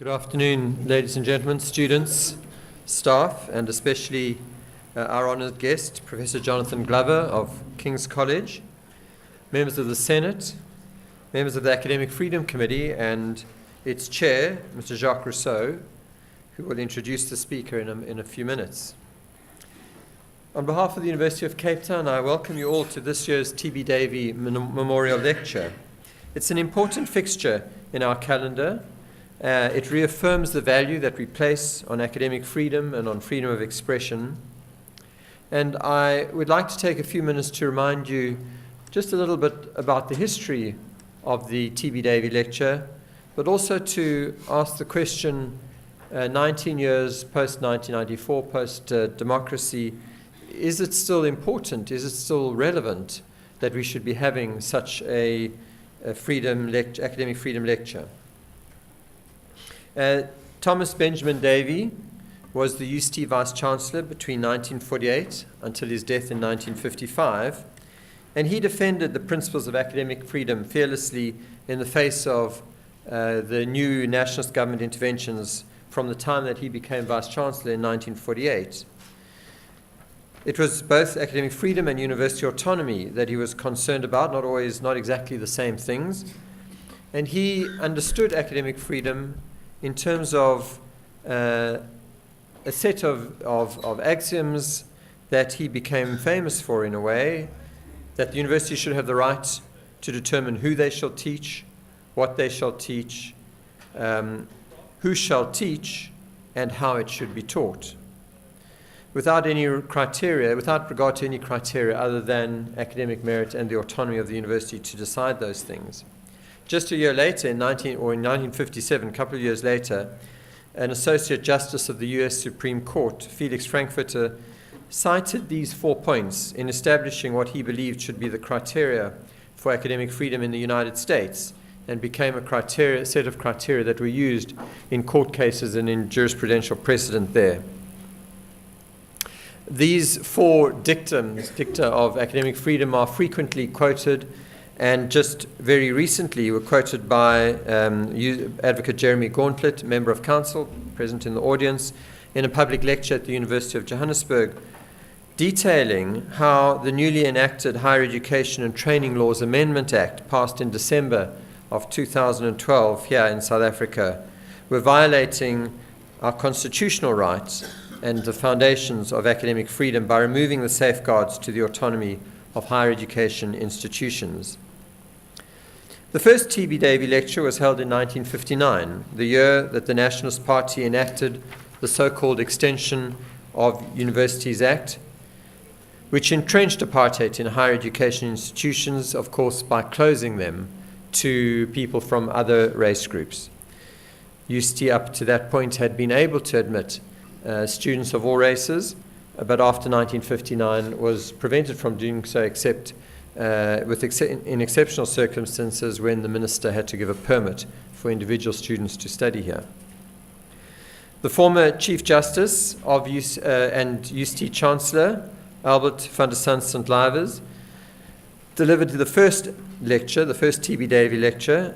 Good afternoon, ladies and gentlemen, students, staff, and especially our honoured guest, Professor Jonathan Glover of King's College, members of the Senate, members of the Academic Freedom Committee, and its chair, Mr. Jacques Rousseau, who will introduce the speaker in a few minutes. On behalf of the University of Cape Town, I welcome you all to this year's TB Davie Memorial Lecture. It's an important fixture in our calendar. It reaffirms the value that we place on academic freedom and on freedom of expression. And I would like to take a few minutes to remind you just a little bit about the history of the TB Davie Lecture, but also to ask the question, 19 years post-1994, post-democracy, is it still important, is it still relevant that we should be having such a academic freedom lecture? Thomas Benjamin Davy was the UCT Vice-Chancellor between 1948 until his death in 1955, and he defended the principles of academic freedom fearlessly in the face of the new nationalist government interventions from the time that he became Vice-Chancellor in 1948. It was both academic freedom and university autonomy that he was concerned about, not exactly the same things, and he understood academic freedom in terms of a set of axioms that he became famous for, in a way, that the university should have the right to determine who they shall teach, what they shall teach, who shall teach, and how it should be taught, without regard to any criteria other than academic merit and the autonomy of the university to decide those things. Just a year later, in 1957, a couple of years later, an Associate Justice of the U.S. Supreme Court, Felix Frankfurter, cited these 4 points in establishing what he believed should be the criteria for academic freedom in the United States, and became a set of criteria that were used in court cases and in jurisprudential precedent there. These 4 dicta of academic freedom are frequently quoted, and just very recently were quoted by Advocate Jeremy Gauntlet, Member of Council, present in the audience, in a public lecture at the University of Johannesburg, detailing how the newly enacted Higher Education and Training Laws Amendment Act, passed in December of 2012 here in South Africa, were violating our constitutional rights and the foundations of academic freedom by removing the safeguards to the autonomy of higher education institutions. The first TB Davie lecture was held in 1959, the year that the Nationalist Party enacted the so-called Extension of Universities Act, which entrenched apartheid in higher education institutions, of course, by closing them to people from other race groups. UCT up to that point had been able to admit students of all races, but after 1959 was prevented from doing so except in exceptional circumstances when the minister had to give a permit for individual students to study here. The former Chief Justice of and UCT Chancellor, Albert van der Sant St. Livers, delivered the first lecture, the first TB Davie lecture,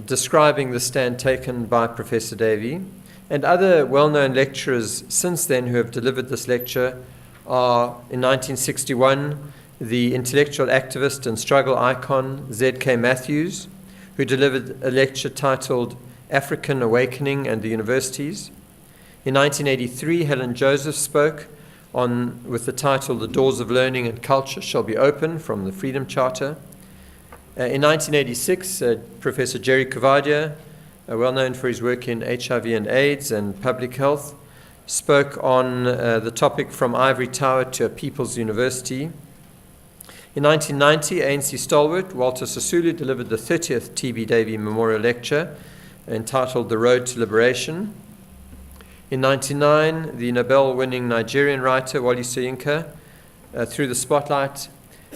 describing the stand taken by Professor Davie. And other well-known lecturers since then who have delivered this lecture are, in 1961, the intellectual activist and struggle icon Z.K. Matthews, who delivered a lecture titled African Awakening and the Universities. In 1983, Helen Joseph spoke with the title The Doors of Learning and Culture Shall Be Open, from the Freedom Charter. In 1986, Professor Jerry Cavadia, well known for his work in HIV and AIDS and public health, spoke on the topic From Ivory Tower to a People's University. In 1990, ANC stalwart Walter Sisulu delivered the 30th TB Davie Memorial Lecture entitled The Road to Liberation. In 1999, the Nobel-winning Nigerian writer Wole Soyinka threw the spotlight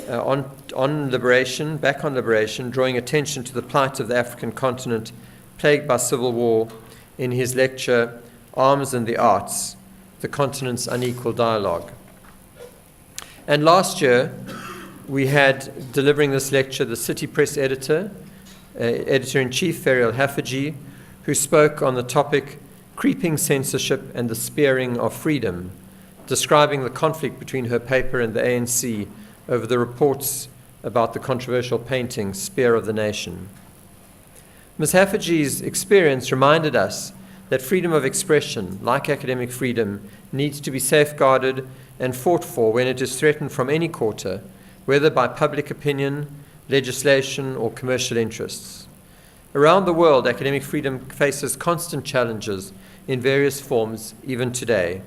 on liberation, back on liberation, drawing attention to the plight of the African continent plagued by civil war, in his lecture, Arms and the Arts, the Continent's Unequal Dialogue. And last year, we had, delivering this lecture, the City Press editor, editor-in-chief Ferial Haffajee, who spoke on the topic Creeping Censorship and the Spearing of Freedom, describing the conflict between her paper and the ANC over the reports about the controversial painting Spear of the Nation. Ms. Haffajy's experience reminded us that freedom of expression, like academic freedom, needs to be safeguarded and fought for when it is threatened from any quarter, whether by public opinion, legislation, or commercial interests. Around the world, academic freedom faces constant challenges in various forms, even today,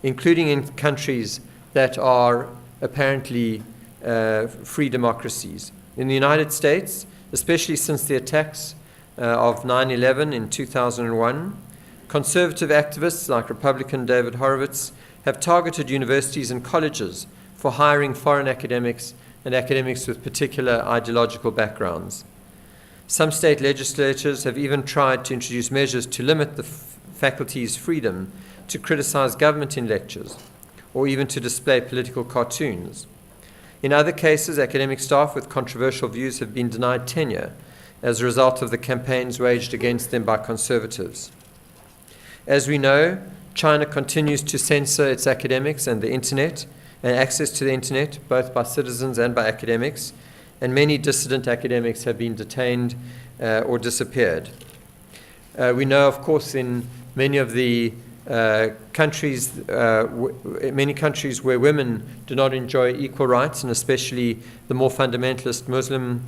including in countries that are apparently free democracies. In the United States, especially since the attacks of 9/11 in 2001, conservative activists like Republican David Horowitz have targeted universities and colleges for hiring foreign academics and academics with particular ideological backgrounds. Some state legislatures have even tried to introduce measures to limit the faculty's freedom to criticize government in lectures, or even to display political cartoons. In other cases, academic staff with controversial views have been denied tenure as a result of the campaigns waged against them by conservatives. As we know, China continues to censor its academics and the internet, and access to the internet, both by citizens and by academics, and many dissident academics have been detained or disappeared. We know, of course, in many of the countries where women do not enjoy equal rights, and especially the more fundamentalist Muslim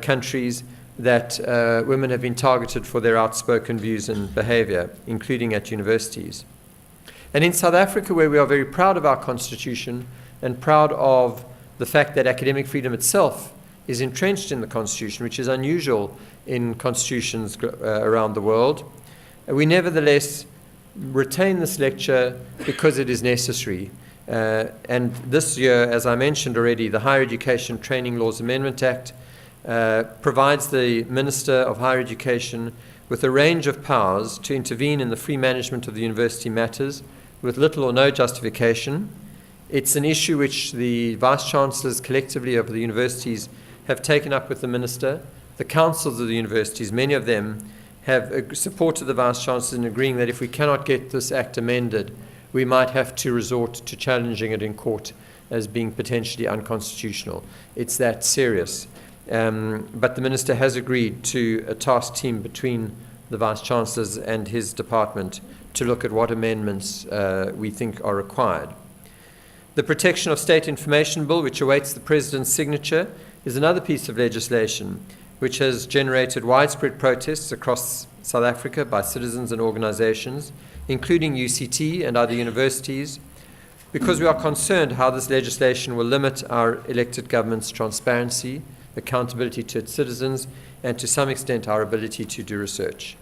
countries, that women have been targeted for their outspoken views and behavior, including at universities. And in South Africa, where we are very proud of our constitution and proud of the fact that academic freedom itself is entrenched in the constitution, which is unusual in constitutions around the world, we nevertheless retain this lecture because it is necessary. And this year, as I mentioned already, the Higher Education Training Laws Amendment Act provides the Minister of Higher Education with a range of powers to intervene in the free management of the university matters with little or no justification. It's an issue which the Vice-Chancellors collectively of the universities have taken up with the Minister. The councils of the universities, many of them, have supported the Vice-Chancellors in agreeing that if we cannot get this act amended, we might have to resort to challenging it in court as being potentially unconstitutional. It's that serious. But the Minister has agreed to a task team between the Vice-Chancellors and his department to look at what amendments we think are required. The Protection of State Information Bill, which awaits the President's signature, is another piece of legislation which has generated widespread protests across South Africa by citizens and organizations, including UCT and other universities, because we are concerned how this legislation will limit our elected government's transparency, accountability to its citizens, and to some extent our ability to do research.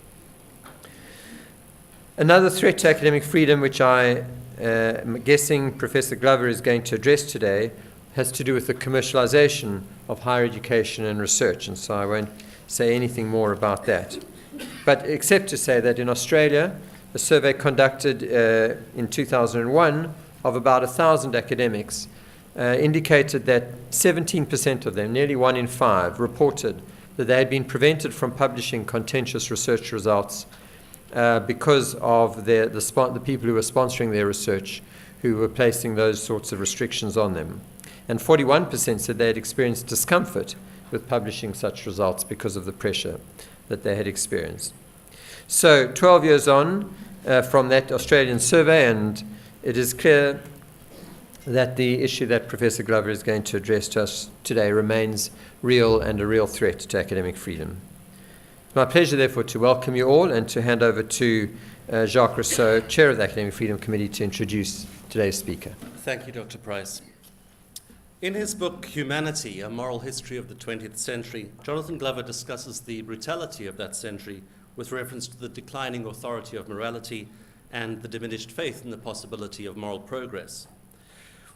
Another threat to academic freedom, which I am guessing Professor Glover is going to address today, has to do with the commercialization of higher education and research, and so I won't say anything more about that. But except to say that in Australia, a survey conducted in 2001 of about 1,000 academics indicated that 17% of them, nearly 1 in 5, reported that they had been prevented from publishing contentious research results because of the people who were sponsoring their research, who were placing those sorts of restrictions on them. And 41% said they had experienced discomfort with publishing such results because of the pressure that they had experienced. So 12 years on from that Australian survey, and it is clear that the issue that Professor Glover is going to address to us today remains real and a real threat to academic freedom. It's my pleasure, therefore, to welcome you all and to hand over to Jacques Rousseau, Chair of the Academic Freedom Committee, to introduce today's speaker. Thank you, Dr. Price. In his book, Humanity, A Moral History of the 20th Century, Jonathan Glover discusses the brutality of that century with reference to the declining authority of morality and the diminished faith in the possibility of moral progress.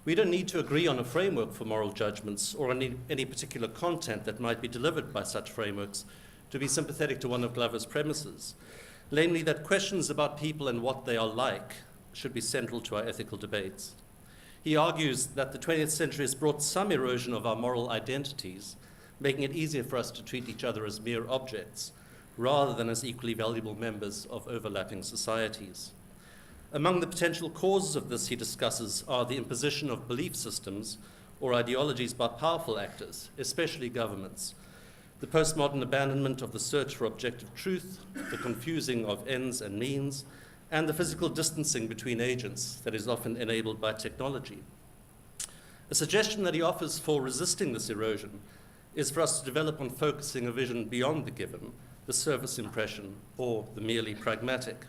We don't need to agree on a framework for moral judgments or any particular content that might be delivered by such frameworks to be sympathetic to one of Glover's premises, namely that questions about people and what they are like should be central to our ethical debates. He argues that the 20th century has brought some erosion of our moral identities, making it easier for us to treat each other as mere objects, rather than as equally valuable members of overlapping societies. Among the potential causes of this, he discusses, are the imposition of belief systems or ideologies by powerful actors, especially governments, the postmodern abandonment of the search for objective truth, the confusing of ends and means, and the physical distancing between agents that is often enabled by technology. A suggestion that he offers for resisting this erosion is for us to develop on focusing a vision beyond the given, the surface impression, or the merely pragmatic.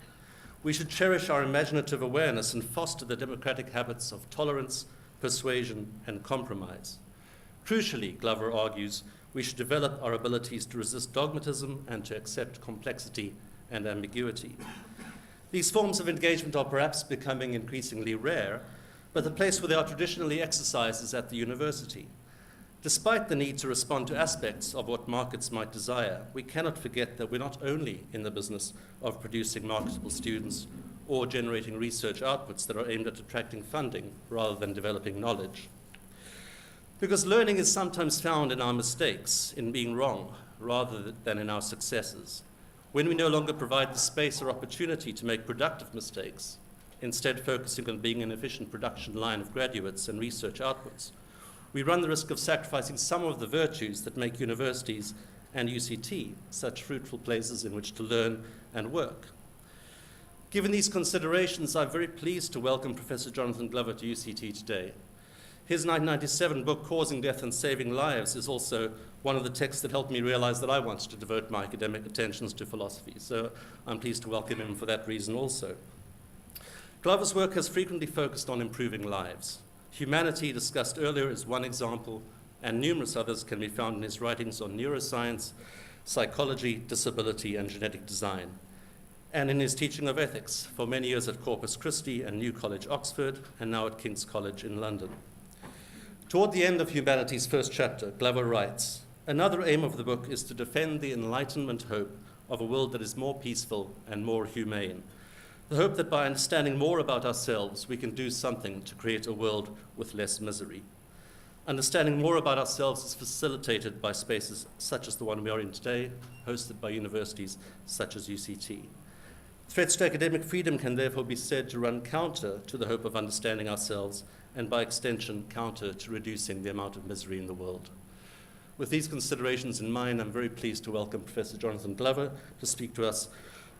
We should cherish our imaginative awareness and foster the democratic habits of tolerance, persuasion, and compromise. Crucially, Glover argues, we should develop our abilities to resist dogmatism and to accept complexity and ambiguity. These forms of engagement are perhaps becoming increasingly rare, but the place where they are traditionally exercised is at the university. Despite the need to respond to aspects of what markets might desire, we cannot forget that we're not only in the business of producing marketable students or generating research outputs that are aimed at attracting funding rather than developing knowledge. Because learning is sometimes found in our mistakes, in being wrong, rather than in our successes. When we no longer provide the space or opportunity to make productive mistakes, instead focusing on being an efficient production line of graduates and research outputs, we run the risk of sacrificing some of the virtues that make universities and UCT such fruitful places in which to learn and work. Given these considerations, I'm very pleased to welcome Professor Jonathan Glover to UCT today. His 1997 book, Causing Death and Saving Lives, is also one of the texts that helped me realize that I wanted to devote my academic attentions to philosophy, so I'm pleased to welcome him for that reason also. Glover's work has frequently focused on improving lives. Humanity, discussed earlier, is one example, and numerous others can be found in his writings on neuroscience, psychology, disability, and genetic design, and in his teaching of ethics, for many years at Corpus Christi and New College, Oxford, and now at King's College in London. Toward the end of Humanity's first chapter, Glover writes, "Another aim of the book is to defend the Enlightenment hope of a world that is more peaceful and more humane. The hope that by understanding more about ourselves, we can do something to create a world with less misery. Understanding more about ourselves is facilitated by spaces such as the one we are in today, hosted by universities such as UCT. Threats to academic freedom can therefore be said to run counter to the hope of understanding ourselves, and by extension, counter to reducing the amount of misery in the world." With these considerations in mind, I'm very pleased to welcome Professor Jonathan Glover to speak to us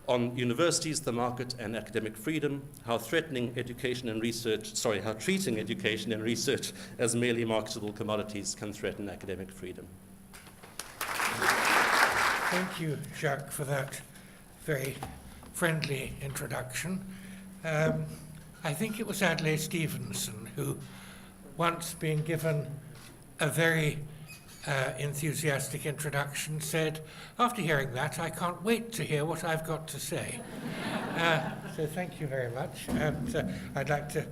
on universities, the market, and academic freedom, how treating education and research as merely marketable commodities can threaten academic freedom. Thank you, Jacques, for that very friendly introduction. I think it was Adlai Stevenson who, once being given a very enthusiastic introduction, said, "After hearing that, I can't wait to hear what I've got to say." So thank you very much. And I'd like to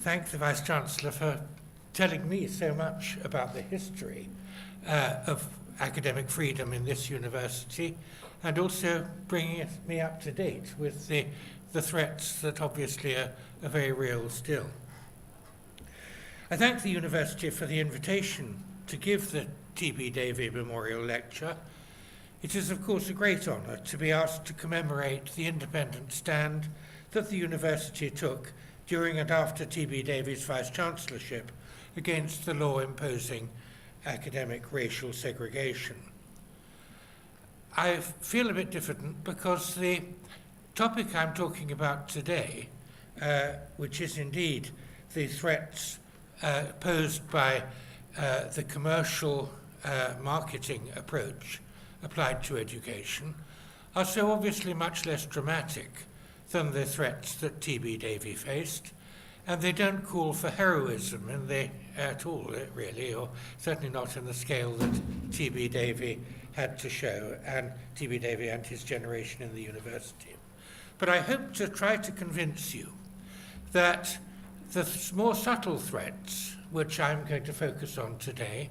thank the Vice-Chancellor for telling me so much about the history of academic freedom in this university, and also bringing me up to date with the threats that obviously are very real still. I thank the university for the invitation to give the TB Davie Memorial Lecture. It is, of course, a great honour to be asked to commemorate the independent stand that the university took during and after TB Davie's Vice-Chancellorship against the law imposing academic racial segregation. I feel a bit different because the topic I'm talking about today, which is indeed the threats posed by the commercial marketing approach applied to education, are so obviously much less dramatic than the threats that TB Davie faced, and they don't call for heroism at all, really, or certainly not in the scale that TB Davie had to show, and TB Davie and his generation in the university. But I hope to try to convince you that the more subtle threats, which I'm going to focus on today,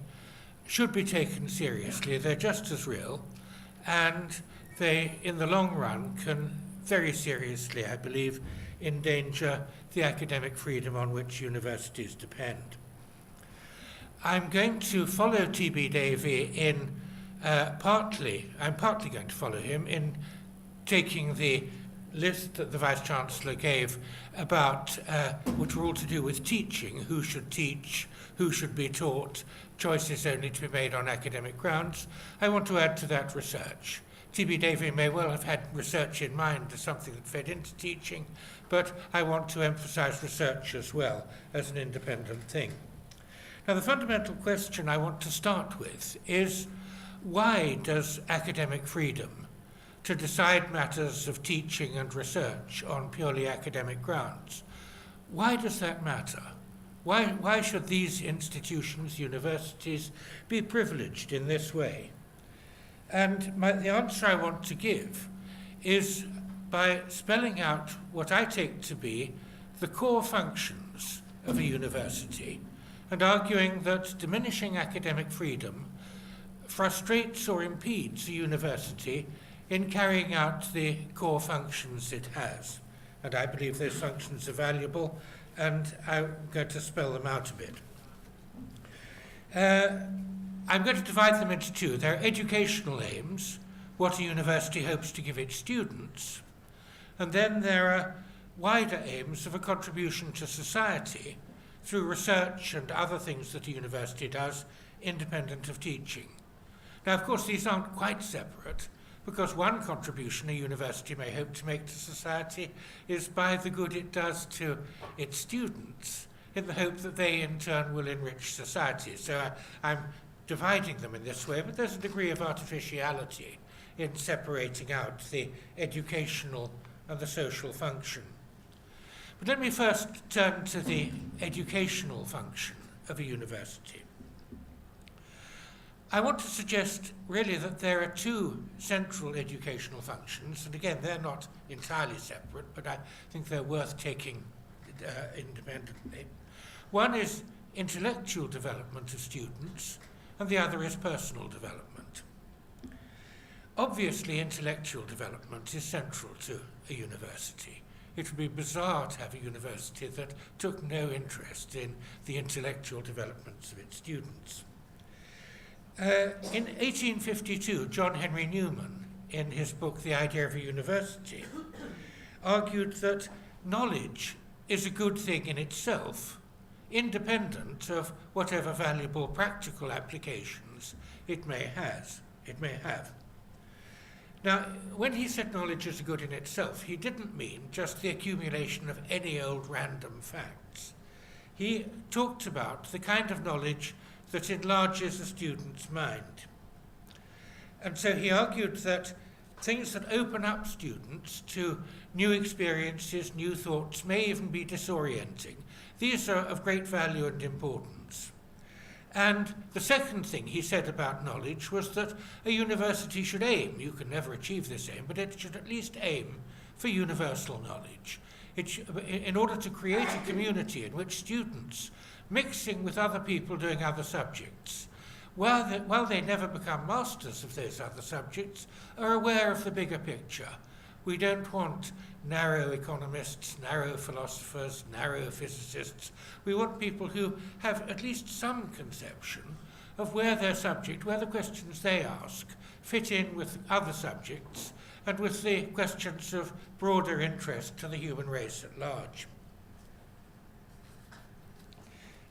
should be taken seriously. They're just as real, and they, in the long run, can very seriously, I believe, endanger the academic freedom on which universities depend. I'm going to follow TB Davie in I'm partly going to follow him in taking the list that the Vice-Chancellor gave about which were all to do with teaching, who should teach, who should be taught, choices only to be made on academic grounds. I want to add to that research. TB Davie may well have had research in mind as something that fed into teaching, but I want to emphasize research as well as an independent thing. Now, the fundamental question I want to start with is, why does academic freedom to decide matters of teaching and research on purely academic grounds, why does that matter? Why should these institutions, universities, be privileged in this way? And the answer I want to give is by spelling out what I take to be the core functions of a university, and arguing that diminishing academic freedom frustrates or impedes a university in carrying out the core functions it has. And I believe those functions are valuable, and I'm going to spell them out a bit. I'm going to divide them into two. There are educational aims, what a university hopes to give its students, and then there are wider aims of a contribution to society through research and other things that a university does, independent of teaching. Now, of course, these aren't quite separate, because one contribution a university may hope to make to society is by the good it does to its students, in the hope that they in turn will enrich society. So I'm dividing them in this way, but there's a degree of artificiality in separating out the educational and the social function. But let me first turn to the educational function of a university. I want to suggest really that there are two central educational functions, and again, they're not entirely separate, but I think they're worth taking independently. One is intellectual development of students, and the other is personal development. Obviously, intellectual development is central to a university. It would be bizarre to have a university that took no interest in the intellectual developments of its students. In 1852, John Henry Newman, in his book The Idea of a University, argued that knowledge is a good thing in itself, independent of whatever valuable practical applications it may have. Now, when he said knowledge is good in itself, he didn't mean just the accumulation of any old random facts. He talked about the kind of knowledge that enlarges a student's mind. And so he argued that things that open up students to new experiences, new thoughts, may even be disorienting. These are of great value and importance. And the second thing he said about knowledge was that a university should aim, you can never achieve this aim, but it should at least aim for universal knowledge. In order to create a community in which students, mixing with other people doing other subjects, while they never become masters of those other subjects, are aware of the bigger picture. We don't want narrow economists, narrow philosophers, narrow physicists. We want people who have at least some conception of where their subject, where the questions they ask, fit in with other subjects and with the questions of broader interest to the human race at large.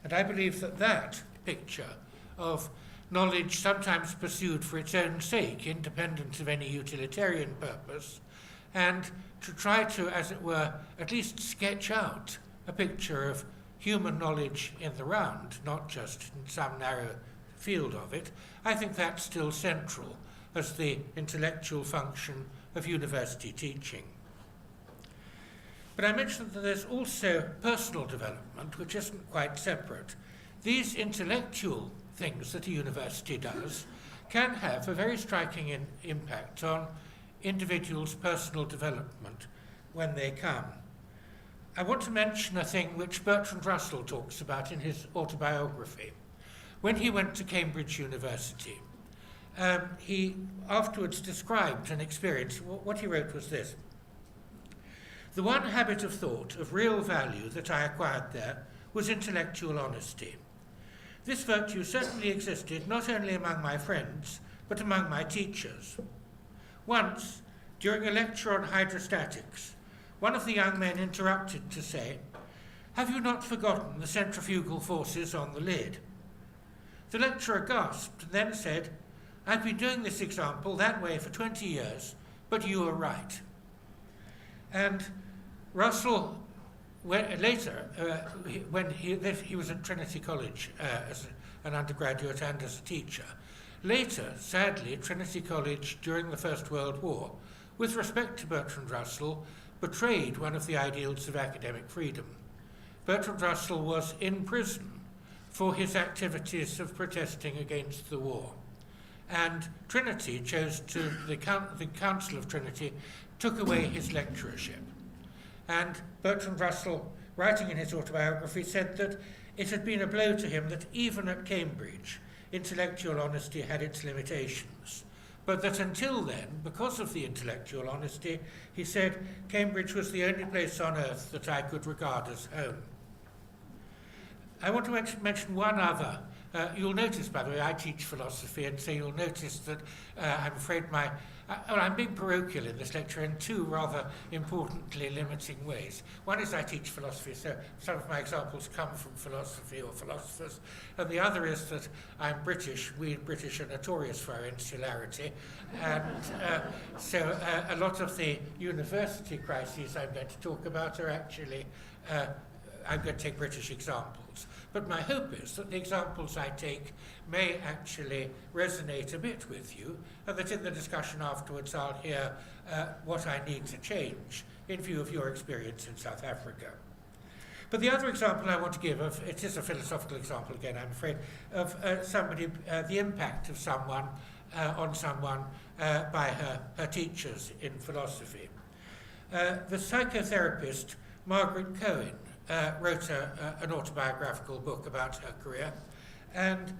And I believe that that picture of knowledge sometimes pursued for its own sake, independent of any utilitarian purpose, and to try to, as it were, at least sketch out a picture of human knowledge in the round, not just in some narrow field of it, I think that's still central as the intellectual function of university teaching. But I mentioned that there's also personal development, which isn't quite separate. These intellectual things that a university does can have a very striking impact on individuals' personal development when they come. I want to mention a thing which Bertrand Russell talks about in his autobiography. When he went to Cambridge University, he afterwards described an experience. What he wrote was this: "The one habit of thought of real value that I acquired there was intellectual honesty. This virtue certainly existed not only among my friends, but among my teachers. Once, during a lecture on hydrostatics, one of the young men interrupted to say, "Have you not forgotten the centrifugal forces on the lid?" The lecturer gasped and then said, "I've been doing this example that way for 20 years, but you are right." And Russell, later, when he was at Trinity College as an undergraduate and as a teacher, later, sadly, Trinity College during the First World War, with respect to Bertrand Russell, betrayed one of the ideals of academic freedom. Bertrand Russell was in prison for his activities of protesting against the war. And Trinity the Council of Trinity took away his lecturership. And Bertrand Russell, writing in his autobiography, said that it had been a blow to him that even at Cambridge, intellectual honesty had its limitations. But that until then, because of the intellectual honesty, he said, Cambridge was the only place on earth that I could regard as home. I want to mention one other. You'll notice, by the way, I teach philosophy, and so you'll notice that I'm afraid I'm being parochial in this lecture in two rather importantly limiting ways. One is I teach philosophy, so some of my examples come from philosophy or philosophers, and the other is that I'm British. We British are notorious for our insularity, and so a lot of the university crises I'm going to talk about are actually I'm going to take British examples. But my hope is that the examples I take may actually resonate a bit with you, and that in the discussion afterwards I'll hear what I need to change in view of your experience in South Africa. But the other example I want to give, it is a philosophical example again, I'm afraid, of the impact of someone on someone by her teachers in philosophy. The psychotherapist Margaret Cohen wrote an autobiographical book about her career, and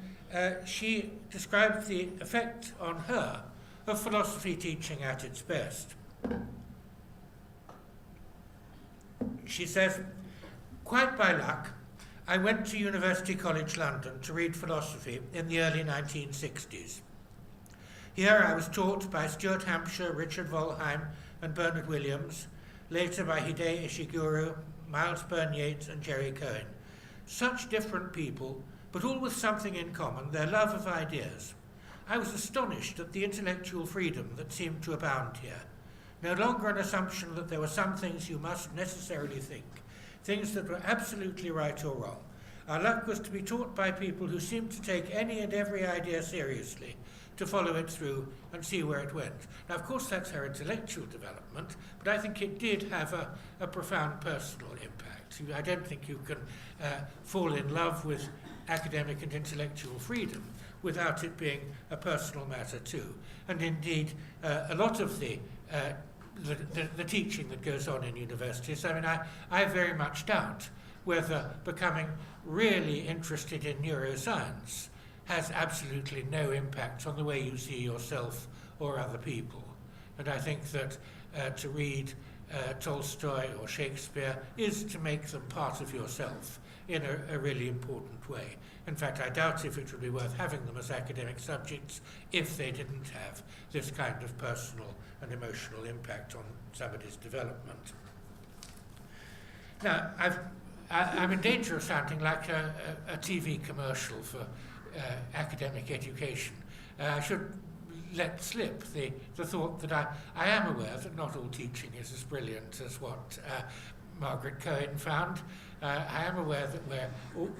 she described the effect on her of philosophy teaching at its best. She says, "Quite by luck, I went to University College London to read philosophy in the early 1960s. Here I was taught by Stuart Hampshire, Richard Volheim, and Bernard Williams, later by Hideo Ishiguro, Miles Byrne-Yeats and Jerry Cohen. Such different people, but all with something in common, their love of ideas. I was astonished at the intellectual freedom that seemed to abound here. No longer an assumption that there were some things you must necessarily think, things that were absolutely right or wrong. Our luck was to be taught by people who seemed to take any and every idea seriously, to follow it through and see where it went. Now, of course, that's her intellectual development, but I think it did have a profound personal impact. I don't think you can fall in love with academic and intellectual freedom without it being a personal matter too. And indeed, a lot of the teaching that goes on in universities, I mean, I very much doubt whether becoming really interested in neuroscience has absolutely no impact on the way you see yourself or other people. And I think that to read Tolstoy or Shakespeare is to make them part of yourself in a really important way. In fact, I doubt if it would be worth having them as academic subjects if they didn't have this kind of personal and emotional impact on somebody's development. Now, I'm in danger of sounding like a TV commercial for academic education. I should let slip the thought that I am aware that not all teaching is as brilliant as what Margaret Cohen found. I am aware that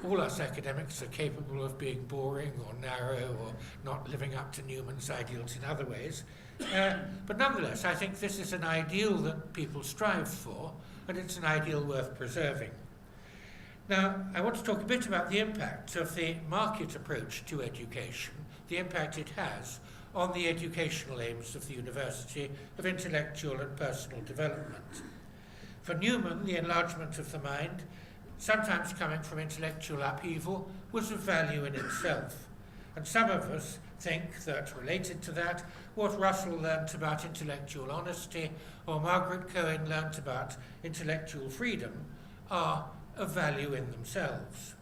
all us academics are capable of being boring or narrow or not living up to Newman's ideals in other ways. But nonetheless, I think this is an ideal that people strive for, and it's an ideal worth preserving. Now, I want to talk a bit about the impact of the market approach to education, the impact it has on the educational aims of the university of intellectual and personal development. For Newman, the enlargement of the mind, sometimes coming from intellectual upheaval, was of value in itself. And some of us think that, related to that, what Russell learnt about intellectual honesty or Margaret Cohen learnt about intellectual freedom are of value in themselves.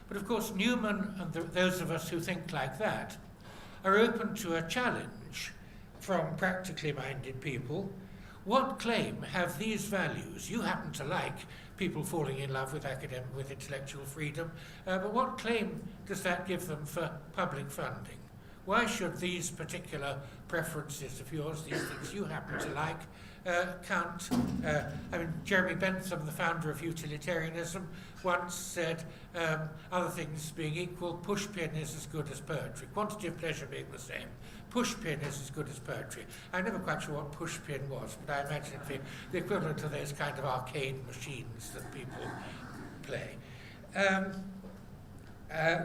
But of course, Newman and those of us who think like that are open to a challenge from practically minded people. What claim have these values? You happen to like people falling in love with with intellectual freedom, but what claim does that give them for public funding? Why should these particular preferences of yours, these things you happen to like, count? Jeremy Bentham, the founder of utilitarianism, once said, other things being equal, pushpin is as good as poetry. Quantity of pleasure being the same, pushpin is as good as poetry. I'm never quite sure what pushpin was, but I imagine it being the equivalent of those kind of arcade machines that people play.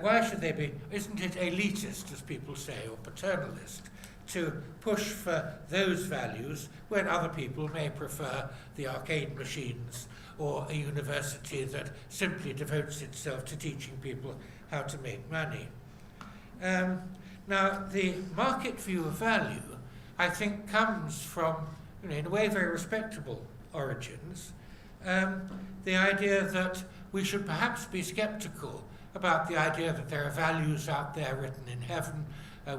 Why should they be, isn't it elitist, as people say, or paternalist, to push for those values when other people may prefer the arcade machines or a university that simply devotes itself to teaching people how to make money? Now, the market view of value, I think, comes from, in a way, very respectable origins. The idea that we should perhaps be skeptical about the idea that there are values out there written in heaven,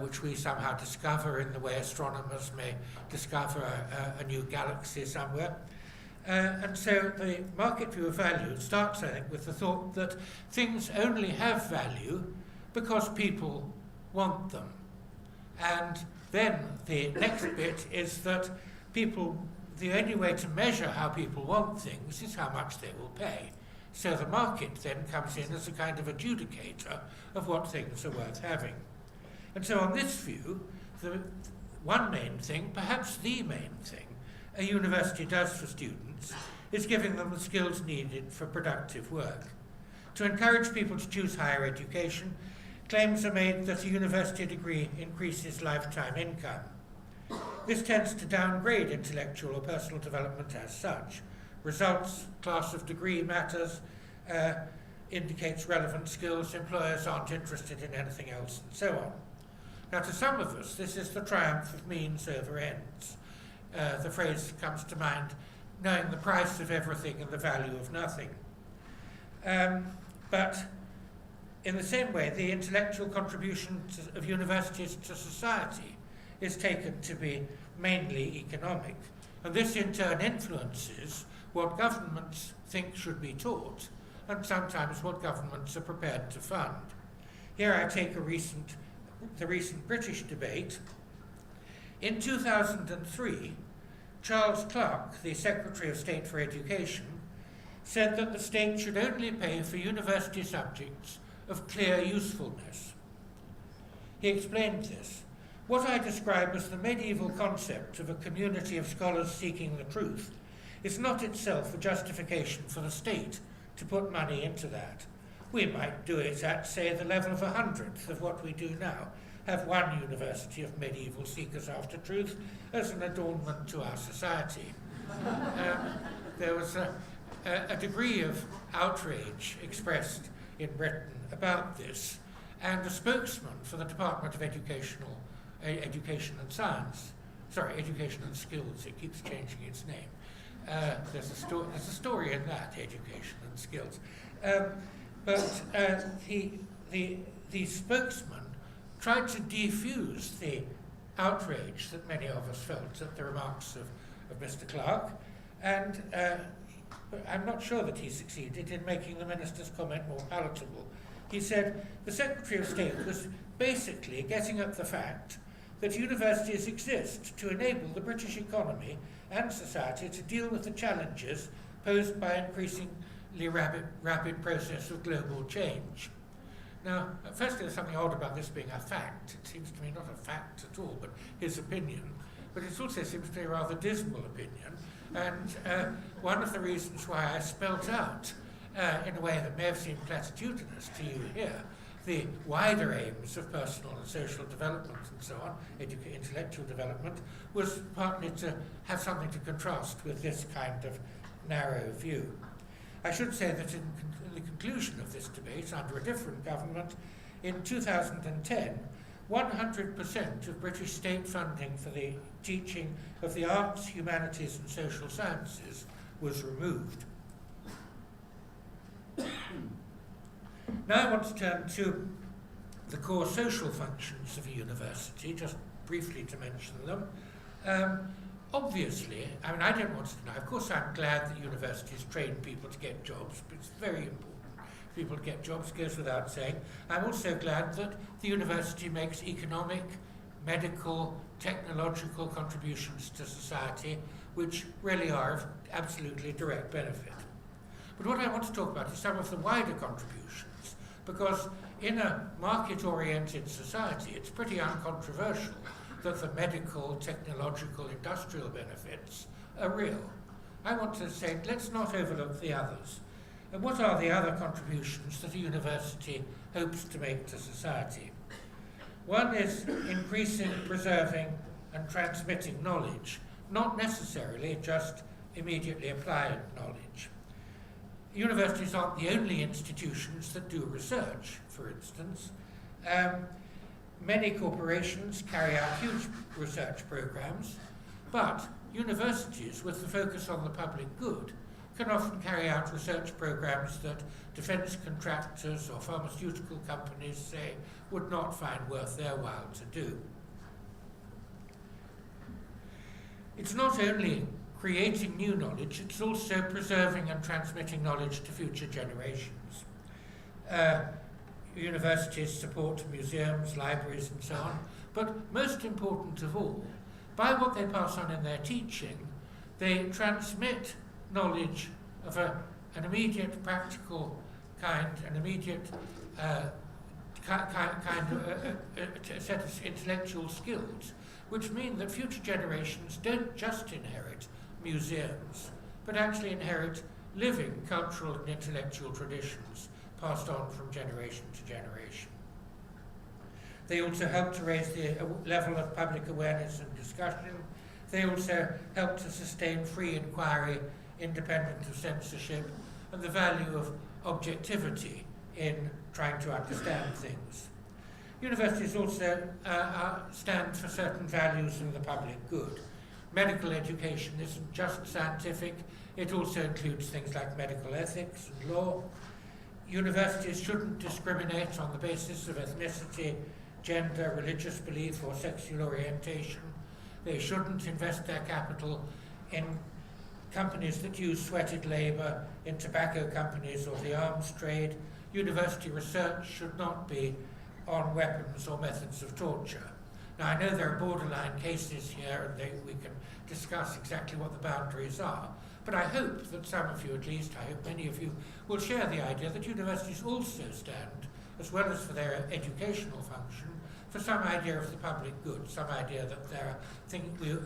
which we somehow discover in the way astronomers may discover a new galaxy somewhere. And so the market view of value starts, I think, with the thought that things only have value because people want them. And then the next bit is that people, the only way to measure how people want things is how much they will pay. So the market then comes in as a kind of adjudicator of what things are worth having. And so on this view, the one main thing, perhaps the main thing, a university does for students is giving them the skills needed for productive work. To encourage people to choose higher education, claims are made that a university degree increases lifetime income. This tends to downgrade intellectual or personal development as such. Results, class of degree matters, indicates relevant skills, employers aren't interested in anything else, and so on. Now, to some of us, this is the triumph of means over ends. The phrase comes to mind, knowing the price of everything and the value of nothing. But in the same way, the intellectual contribution of universities to society is taken to be mainly economic. And this in turn influences what governments think should be taught, and sometimes what governments are prepared to fund. Here I take the recent British debate. In 2003, Charles Clarke, the Secretary of State for Education, said that the state should only pay for university subjects of clear usefulness. He explained this. What I describe as the medieval concept of a community of scholars seeking the truth is not itself a justification for the state to put money into that. We might do it at, say, the level of 100th of what we do now, have one university of medieval seekers after truth as an adornment to our society. There was a degree of outrage expressed in Britain about this, and a spokesman for the Department of Education and Skills, it keeps changing its name. There's a story in that, Education and Skills. But the spokesman tried to defuse the outrage that many of us felt at the remarks of Mr. Clarke, and I'm not sure that he succeeded in making the minister's comment more palatable. He said the Secretary of State was basically getting at the fact that universities exist to enable the British economy and society to deal with the challenges posed by increasingly rapid process of global change. Now, firstly, there's something odd about this being a fact. It seems to me not a fact at all, but his opinion. But it also seems to be a rather dismal opinion. And one of the reasons why I spelt out, in a way that may have seemed platitudinous to you here, the wider aims of personal and social development and so on, intellectual development, was partly to have something to contrast with this kind of narrow view. I should say that in the conclusion of this debate, under a different government, in 2010, 100% of British state funding for the teaching of the arts, humanities and social sciences was removed. Now I want to turn to the core social functions of a university, just briefly to mention them. Obviously, I mean, I don't want to deny, of course I'm glad that universities train people to get jobs, but it's very important. People to get jobs goes without saying. I'm also glad that the university makes economic, medical, technological contributions to society, which really are of absolutely direct benefit. But what I want to talk about is some of the wider contributions, because in a market-oriented society, it's pretty uncontroversial that the medical, technological, industrial benefits are real. I want to say, let's not overlook the others. And what are the other contributions that a university hopes to make to society? One is increasing, preserving, and transmitting knowledge, not necessarily just immediately applying knowledge. Universities aren't the only institutions that do research, for instance. Many corporations carry out huge research programs, but universities, with the focus on the public good, can often carry out research programs that defence contractors or pharmaceutical companies say would not find worth their while to do. It's not only creating new knowledge, it's also preserving and transmitting knowledge to future generations. Universities support museums, libraries and so on, but most important of all, by what they pass on in their teaching, they transmit knowledge of an immediate practical kind, an immediate set of intellectual skills, which mean that future generations don't just inherit museums, but actually inherit living cultural and intellectual traditions passed on from generation to generation. They also help to raise the level of public awareness and discussion. They also help to sustain free inquiry, independent of censorship, and the value of objectivity in trying to understand things. Universities also stand for certain values in the public good. Medical education isn't just scientific, it also includes things like medical ethics and law. Universities shouldn't discriminate on the basis of ethnicity, gender, religious belief, or sexual orientation. They shouldn't invest their capital in companies that use sweated labour, in tobacco companies or the arms trade. University research should not be on weapons or methods of torture. Now, I know there are borderline cases here, and we can discuss exactly what the boundaries are, but I hope that some of you, at least, I hope many of you, will share the idea that universities also stand, as well as for their educational function, for some idea of the public good, some idea that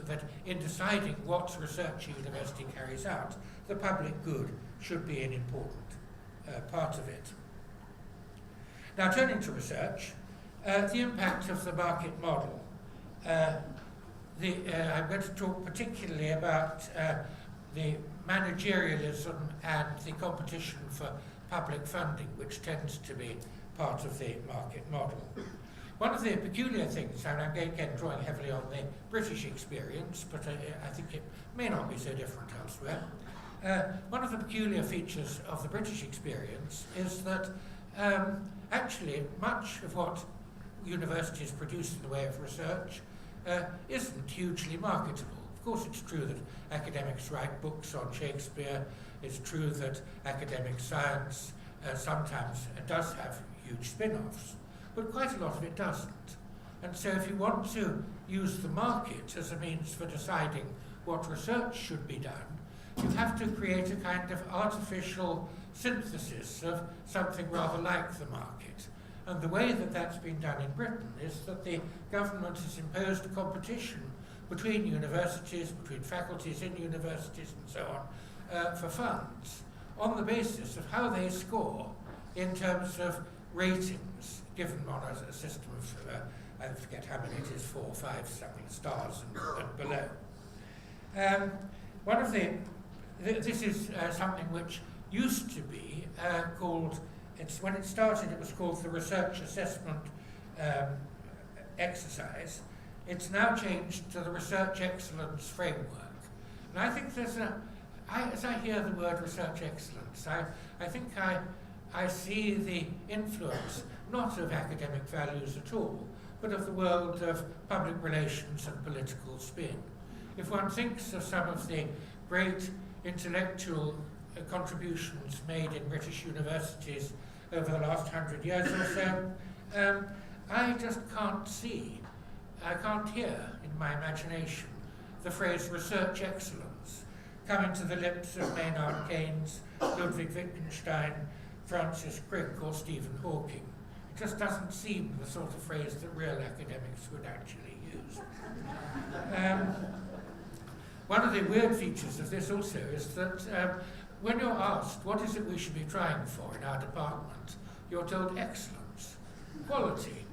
that in deciding what research a university carries out, the public good should be an important part of it. Now, turning to research, the impact of the market model. I'm going to talk particularly about the managerialism and the competition for public funding, which tends to be part of the market model. One of the peculiar things, and I'm again drawing heavily on the British experience, but I think it may not be so different elsewhere. One of the peculiar features of the British experience is that actually much of what universities produce in the way of research isn't hugely marketable. Of course, it's true that academics write books on Shakespeare. It's true that academic science sometimes does have huge spin-offs, but quite a lot of it doesn't. And so if you want to use the market as a means for deciding what research should be done, you have to create a kind of artificial synthesis of something rather like the market. And the way that that's been done in Britain is that the government has imposed a competition between universities, between faculties in universities and so on, for funds, on the basis of how they score in terms of ratings given on a system of, I forget how many it is, 4 or 5 something stars and below. One of this is something which used to be called, when it started it was called the Research Assessment Exercise. It's now changed to the Research Excellence Framework. And I think there's as I hear the word research excellence, I think I see the influence not of academic values at all, but of the world of public relations and political spin. If one thinks of some of the great intellectual contributions made in British universities over the last 100 years or so, I just can't see, I can't hear in my imagination the phrase research excellence coming to the lips of Maynard Keynes, Ludwig Wittgenstein, Francis Crick or Stephen Hawking. It just doesn't seem the sort of phrase that real academics would actually use. One of the weird features of this also is that when you're asked what is it we should be trying for in our department, you're told excellence, quality,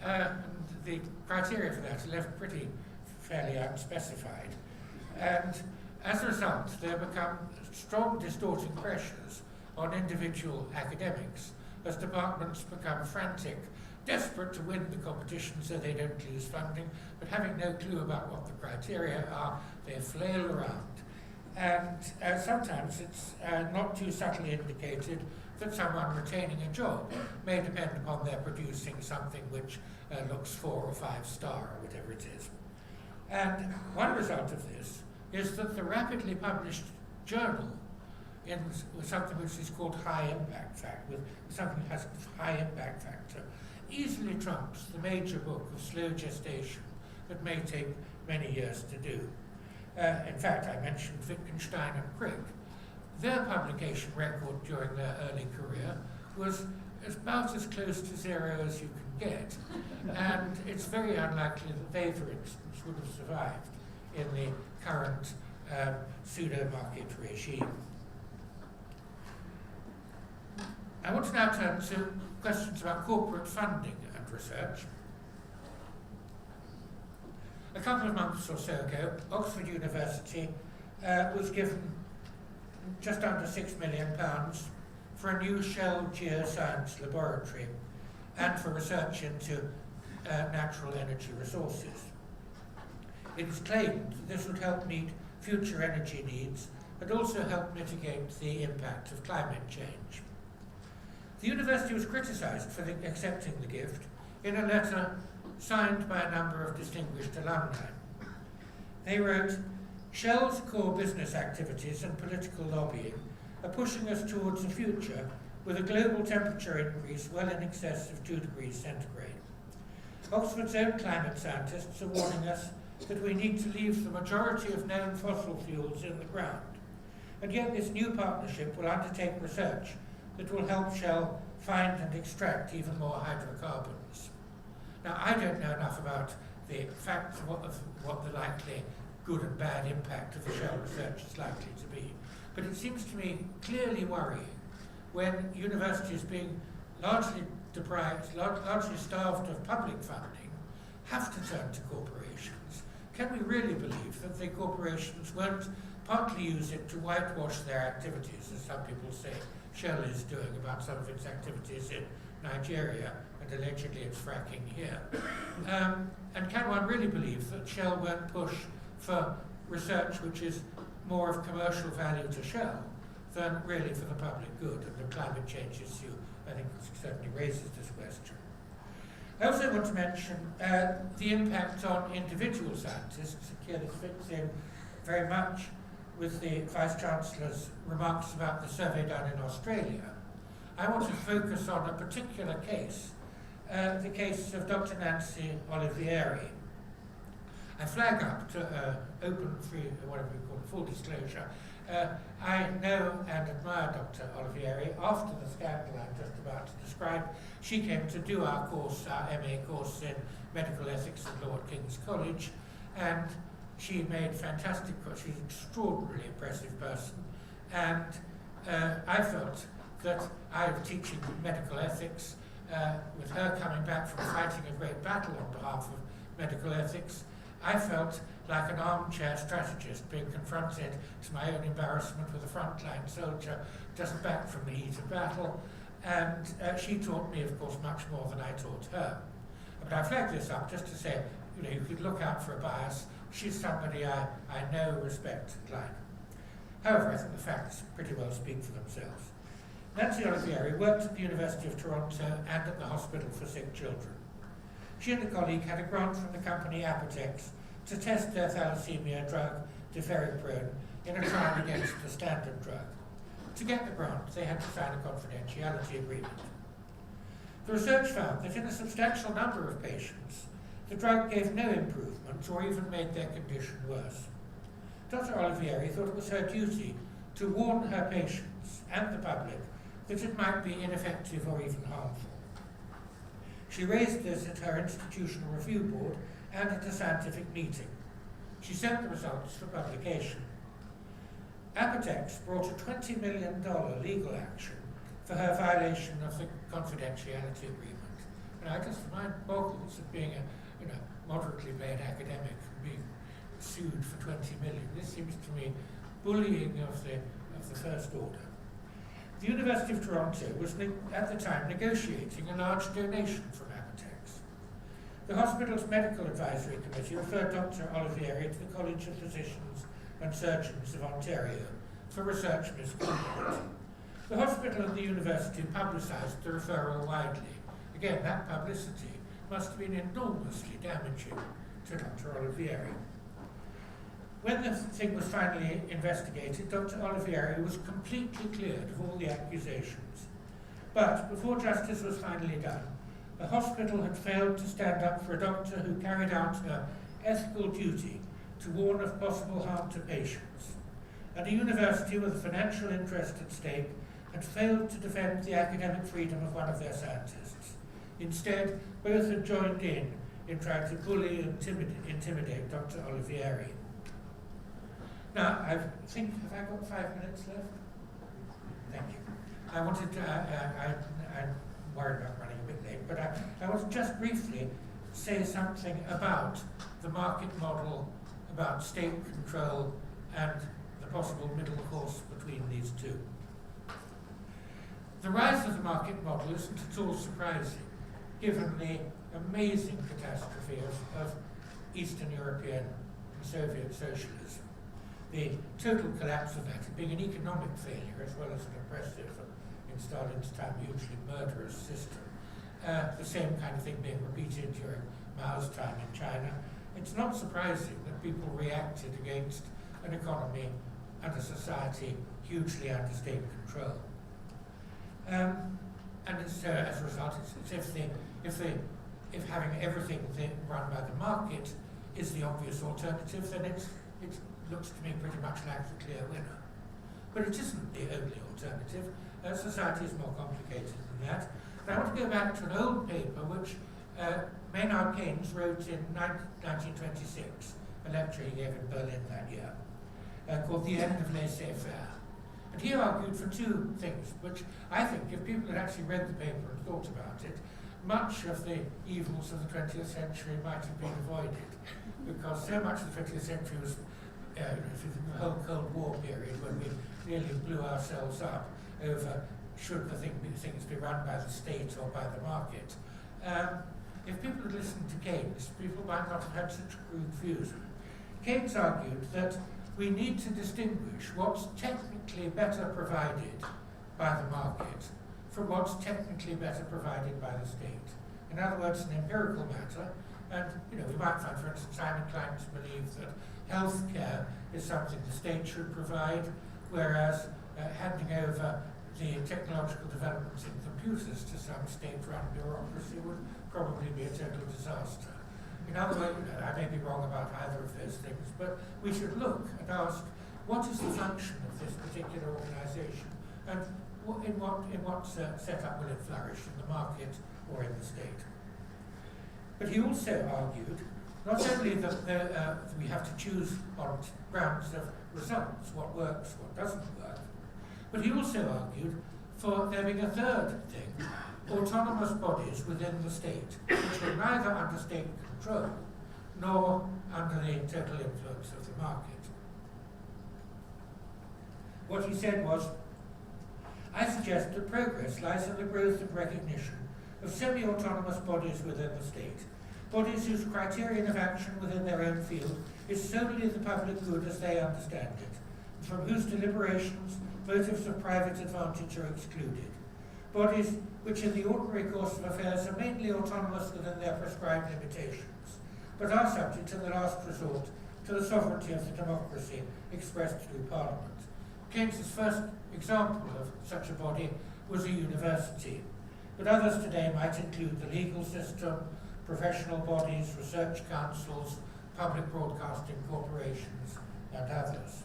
and the criteria for that are left fairly unspecified. And as a result, there become strong distorting pressures on individual academics as departments become frantic, desperate to win the competition so they don't lose funding, but having no clue about what the criteria are, they flail around. And sometimes it's not too subtly indicated that someone retaining a job may depend upon their producing something which looks 4 or 5 star or whatever it is. And one result of this is that the rapidly published journal in something which is called high impact factor, with something that has a high impact factor, easily trumps the major book of slow gestation that may take many years to do. In fact, I mentioned Wittgenstein and Crick. Their publication record during their early career was about as close to zero as you can get, and it's very unlikely that they, for instance, would have survived in the current pseudo-market regime. I want to now turn to questions about corporate funding and research. A couple of months or so ago, Oxford University was given just under £6 million for a new Shell geoscience laboratory and for research into natural energy resources. It is claimed that this would help meet future energy needs and also help mitigate the impact of climate change. The university was criticised for accepting the gift in a letter signed by a number of distinguished alumni. They wrote, "Shell's core business activities and political lobbying are pushing us towards a future with a global temperature increase well in excess of 2 degrees centigrade. Oxford's own climate scientists are warning us that we need to leave the majority of known fossil fuels in the ground. And yet this new partnership will undertake research that will help Shell find and extract even more hydrocarbons." Now, I don't know enough about the facts of what the likely good and bad impact of the Shell research is likely to be, but it seems to me clearly worrying when universities being largely deprived, largely starved of public funding, have to turn to corporations. Can we really believe that the corporations won't partly use it to whitewash their activities, as some people say Shell is doing about some of its activities in Nigeria, and allegedly it's fracking here? And can one really believe that Shell won't push for research which is more of commercial value to Shell than really for the public good? And the climate change issue, I think, certainly raises this question. I also want to mention the impact on individual scientists. Here this fits in very much with the Vice-Chancellor's remarks about the survey done in Australia. I want to focus on a particular case, the case of Dr. Nancy Olivieri. I flag up to open, free, whatever we call it, full disclosure. I know and admire Dr. Olivieri. After the scandal I'm just about to describe, she came to do our course, our MA course in medical ethics at Lord King's College, and she made fantastic, she's an extraordinarily impressive person, and I felt that I was teaching medical ethics, with her coming back from fighting a great battle on behalf of medical ethics. I felt like an armchair strategist being confronted to my own embarrassment with a frontline soldier just back from the heat of battle, and she taught me, of course, much more than I taught her. But I flagged this up just to say, you know, you could look out for a bias. She's somebody I know, respect, and like. However, I think the facts pretty well speak for themselves. Nancy Olivieri worked at the University of Toronto and at the Hospital for Sick Children. She and a colleague had a grant from the company Apotex to test their thalassemia drug, deferiprone, in a trial against the standard drug. To get the grant, they had to sign a confidentiality agreement. The research found that in a substantial number of patients, the drug gave no improvement or even made their condition worse. Dr. Olivieri thought it was her duty to warn her patients and the public that it might be ineffective or even harmful. She raised this at her institutional review board and at a scientific meeting. She sent the results for publication. Apotex brought a $20 million legal action for her violation of the confidentiality agreement. And I just mind boggles at being a moderately paid academic being sued for $20 million. This seems to me bullying of the first order. The University of Toronto was at the time negotiating a large donation from Apotex. The hospital's medical advisory committee referred Dr. Olivieri to the College of Physicians and Surgeons of Ontario for research misconduct. The hospital and the university publicised the referral widely. Again, that publicity must have been enormously damaging to Dr. Olivieri. When the thing was finally investigated, Dr. Olivieri was completely cleared of all the accusations. But before justice was finally done, the hospital had failed to stand up for a doctor who carried out her ethical duty to warn of possible harm to patients. And a university with a financial interest at stake had failed to defend the academic freedom of one of their scientists. Instead, both had joined in trying to bully and intimidate Dr. Olivieri. Now, have I got 5 minutes left? Thank you. I wanted to, I'm worried about running a bit late, but I want to just briefly say something about the market model, about state control, and the possible middle course between these two. The rise of the market model isn't at all surprising, given the amazing catastrophe of Eastern European and Soviet socialism. The total collapse of that being an economic failure as well as an oppressive, in Stalin's time, hugely murderous system. The same kind of thing being repeated during Mao's time in China. It's not surprising that people reacted against an economy and a society hugely under state control. And as a result, if having everything run by the market is the obvious alternative, then it looks to me pretty much like the clear winner. But it isn't the only alternative. Society is more complicated than that. But I want to go back to an old paper which Maynard Keynes wrote in 1926, a lecture he gave in Berlin that year, called The End of Laissez-Faire. And he argued for two things, which I think, if people had actually read the paper and thought about it, much of the evils of the 20th century might have been avoided, because so much of the 20th century was the whole Cold War period when we nearly blew ourselves up over should the things be run by the state or by the market. If people had listened to Keynes, people might not have had such crude views. Keynes argued that we need to distinguish what's technically better provided by the market from what's technically better provided by the state. In other words, an empirical matter, and we might find, for instance, I'm inclined to believe that healthcare is something the state should provide, whereas handing over the technological developments in computers to some state-run bureaucracy would probably be a total disaster. In other words, I may be wrong about either of those things, but we should look and ask, what is the function of this particular organisation, and in what setup will it flourish, in the market or in the state? But he also argued not only that we have to choose on grounds of results, what works, what doesn't work, but he also argued for there being a third thing, autonomous bodies within the state, which are neither under state control nor under the total influence of the market. What he said was, I suggest that progress lies in the growth and recognition of semi-autonomous bodies within the state, bodies whose criterion of action within their own field is solely the public good as they understand it, and from whose deliberations motives of private advantage are excluded. Bodies which in the ordinary course of affairs are mainly autonomous within their prescribed limitations, but are subject in the last resort to the sovereignty of the democracy expressed through Parliament. Keynes's first example of such a body was a university, but others today might include the legal system, professional bodies, research councils, public broadcasting corporations, and others.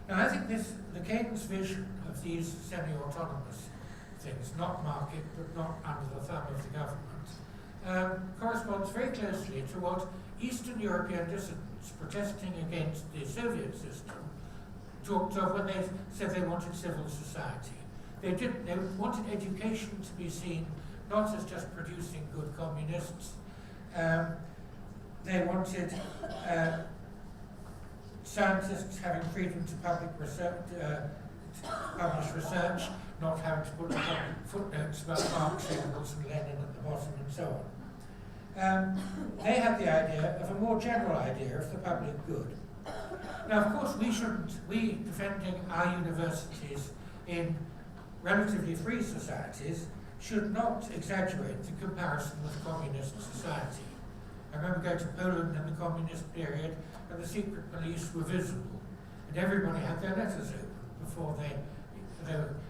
Now, I think the Keynes vision of these semi-autonomous things, not market, but not under the thumb of the government, corresponds very closely to what Eastern European dissidents protesting against the Soviet system talked of when they said they wanted civil society. They wanted education to be seen not as just producing good communists. They wanted scientists having freedom to publish research, not having to put footnotes about Marx, Engels, and Lenin at the bottom, and so on. They had the idea of a more general idea of the public good. Now, of course, we defending our universities in relatively free societies, should not exaggerate the comparison with communist society. I remember going to Poland in the communist period, and the secret police were visible, and everybody had their letters open before they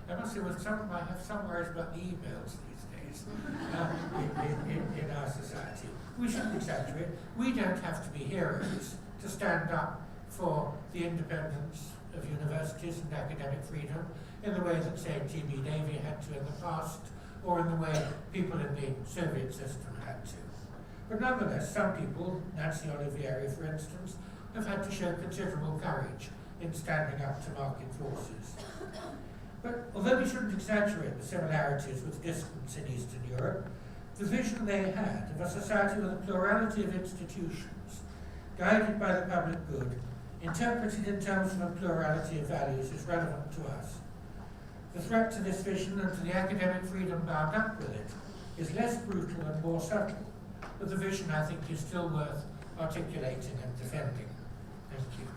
I must say, I have some worries about the emails these days in our society. We shouldn't exaggerate. We don't have to be heroes to stand up for the independence of universities and academic freedom in the way that, say, TB Davy had to in the past, or in the way people in the Soviet system had to. But nonetheless, some people, Nancy Olivieri, for instance, have had to show considerable courage in standing up to market forces. But although we shouldn't exaggerate the similarities with dissidents in Eastern Europe, the vision they had of a society with a plurality of institutions, guided by the public good, interpreted in terms of a plurality of values, is relevant to us. The threat to this vision and to the academic freedom bound up with it is less brutal and more subtle, but the vision, I think, is still worth articulating and defending. Thank you.